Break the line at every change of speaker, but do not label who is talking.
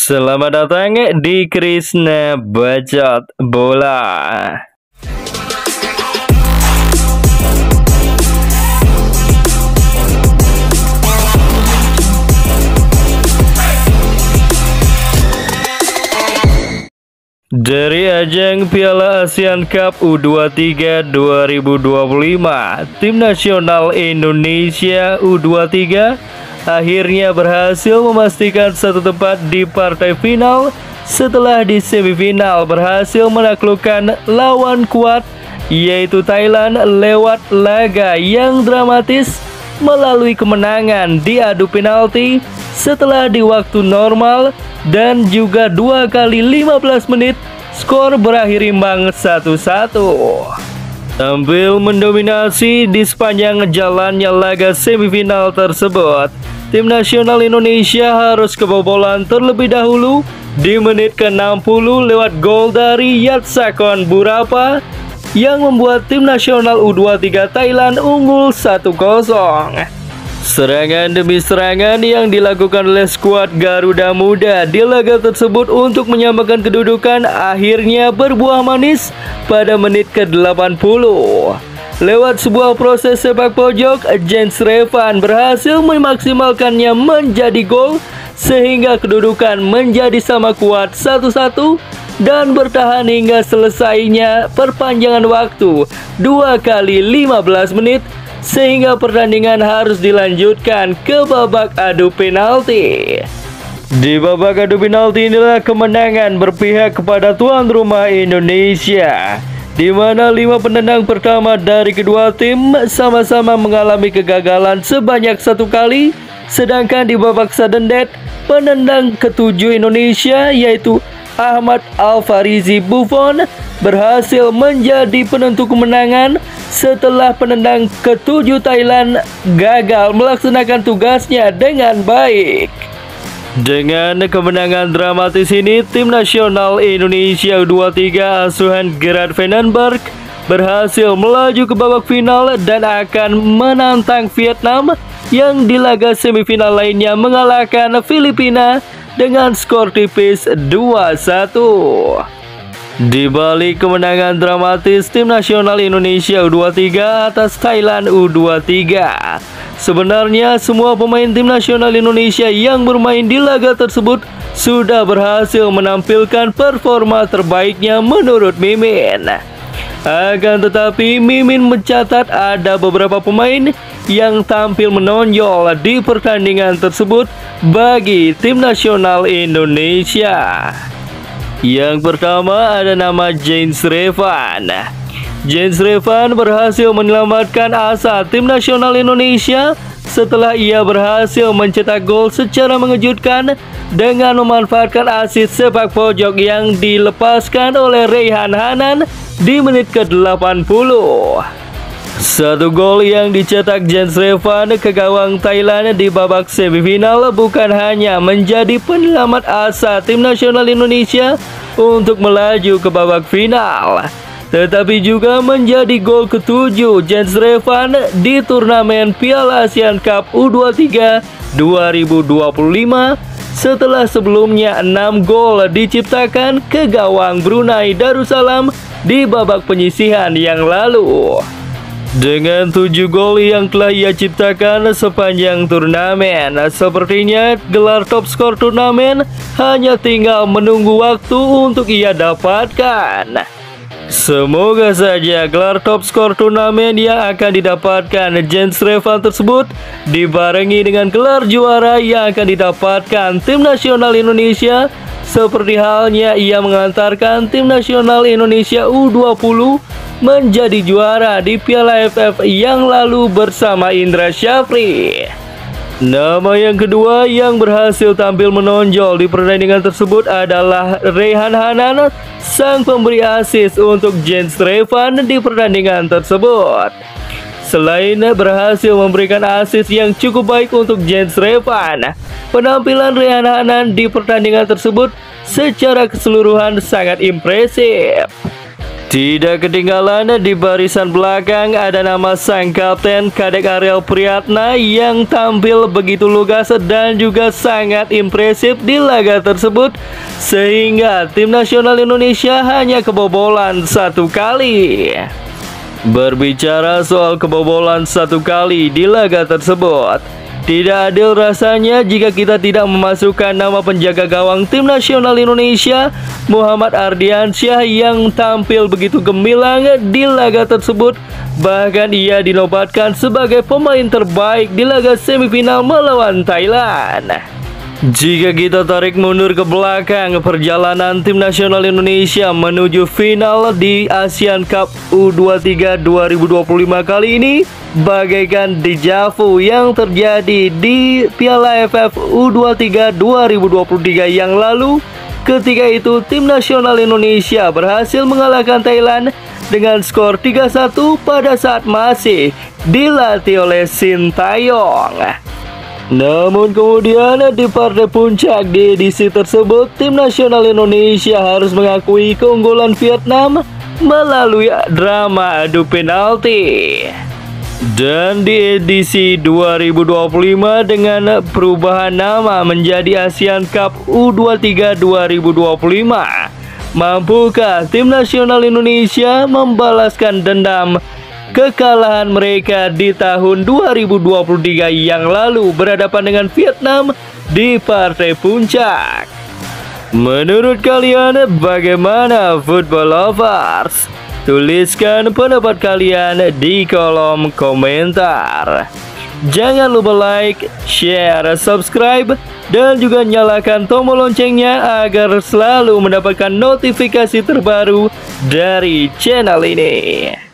Selamat datang di Krisna Bacot Bola. Dari ajang Piala ASEAN Cup U23 2025, Tim Nasional Indonesia U23 akhirnya berhasil memastikan satu tempat di partai final setelah di semifinal berhasil menaklukkan lawan kuat yaitu Thailand lewat laga yang dramatis melalui kemenangan di adu penalti setelah di waktu normal dan juga 2 kali 15 menit skor berakhir imbang 1-1. Tampil mendominasi di sepanjang jalannya laga semifinal tersebut, Tim Nasional Indonesia harus kebobolan terlebih dahulu di menit ke-60 lewat gol dari Yatsakon Burapa yang membuat Tim Nasional U23 Thailand unggul 1-0. Serangan demi serangan yang dilakukan oleh skuad Garuda Muda di laga tersebut untuk menyamakan kedudukan akhirnya berbuah manis pada menit ke-80. Lewat sebuah proses sepak pojok, Jens Revan berhasil memaksimalkannya menjadi gol sehingga kedudukan menjadi sama kuat 1-1 dan bertahan hingga selesainya perpanjangan waktu 2 kali 15 menit sehingga pertandingan harus dilanjutkan ke babak adu penalti. Di babak adu penalti inilah kemenangan berpihak kepada tuan rumah Indonesia, di mana 5 penendang pertama dari kedua tim sama-sama mengalami kegagalan sebanyak 1 kali, sedangkan di babak sudden death penendang ketujuh Indonesia yaitu Ahmad Alfarizi Buffon berhasil menjadi penentu kemenangan setelah penendang ketujuh Thailand gagal melaksanakan tugasnya dengan baik. Dengan kemenangan dramatis ini, Tim Nasional Indonesia U23 asuhan Gerard Vandenberg berhasil melaju ke babak final dan akan menantang Vietnam yang di laga semifinal lainnya mengalahkan Filipina dengan skor tipis 2-1. Di balik kemenangan dramatis Tim Nasional Indonesia U23 atas Thailand U23, sebenarnya semua pemain Tim Nasional Indonesia yang bermain di laga tersebut sudah berhasil menampilkan performa terbaiknya menurut Mimin. Akan tetapi Mimin mencatat ada beberapa pemain yang tampil menonjol di pertandingan tersebut bagi Tim Nasional Indonesia. Yang pertama ada nama Jens Revan. Jens Revan berhasil menyelamatkan asa Tim Nasional Indonesia setelah ia berhasil mencetak gol secara mengejutkan dengan memanfaatkan asis sepak pojok yang dilepaskan oleh Raihan Hanan di menit ke-80. Satu gol yang dicetak Jens Revan ke gawang Thailand di babak semifinal bukan hanya menjadi penyelamat asa Tim Nasional Indonesia untuk melaju ke babak final, tetapi juga menjadi gol ke-7 Jens Revan di turnamen Piala ASEAN Cup U23 2025 setelah sebelumnya 6 gol diciptakan ke gawang Brunei Darussalam di babak penyisihan yang lalu. Dengan 7 gol yang telah ia ciptakan sepanjang turnamen, sepertinya gelar top skor turnamen hanya tinggal menunggu waktu untuk ia dapatkan. Semoga saja gelar top skor turnamen yang akan didapatkan Jens Revan tersebut dibarengi dengan gelar juara yang akan didapatkan Tim Nasional Indonesia, seperti halnya ia mengantarkan Tim Nasional Indonesia U20 menjadi juara di Piala AFF yang lalu bersama Indra Syafri. Nama yang kedua yang berhasil tampil menonjol di pertandingan tersebut adalah Raihan Hanan, sang pemberi asis untuk Jens Revan di pertandingan tersebut. Selain berhasil memberikan asis yang cukup baik untuk Jens Revan, penampilan Raihan Hanan di pertandingan tersebut secara keseluruhan sangat impresif. Tidak ketinggalan di barisan belakang ada nama sang kapten Kadek Ariel Priyatna yang tampil begitu lugas dan juga sangat impresif di laga tersebut, sehingga tim nasional Indonesia hanya kebobolan 1 kali. Berbicara soal kebobolan 1 kali di laga tersebut, tidak adil rasanya jika kita tidak memasukkan nama penjaga gawang tim nasional Indonesia, Muhammad Ardiansyah, yang tampil begitu gemilang di laga tersebut. Bahkan ia dinobatkan sebagai pemain terbaik di laga semifinal melawan Thailand. Jika kita tarik mundur ke belakang perjalanan tim nasional Indonesia menuju final di Asian Cup U23 2025 kali ini, bagaikan deja vu yang terjadi di Piala AFF U23 2023 yang lalu. Ketika itu tim nasional Indonesia berhasil mengalahkan Thailand dengan skor 3-1 pada saat masih dilatih oleh Sintayong. Namun kemudian di partai puncak di edisi tersebut, tim nasional Indonesia harus mengakui keunggulan Vietnam melalui drama adu penalti. Dan di edisi 2025 dengan perubahan nama menjadi ASEAN Cup U23 2025, mampukah tim nasional Indonesia membalaskan dendam kekalahan mereka di tahun 2023 yang lalu berhadapan dengan Vietnam di partai puncak? Menurut kalian bagaimana, football lovers? Tuliskan pendapat kalian di kolom komentar. Jangan lupa like, share, subscribe, dan juga nyalakan tombol loncengnya agar selalu mendapatkan notifikasi terbaru dari channel ini.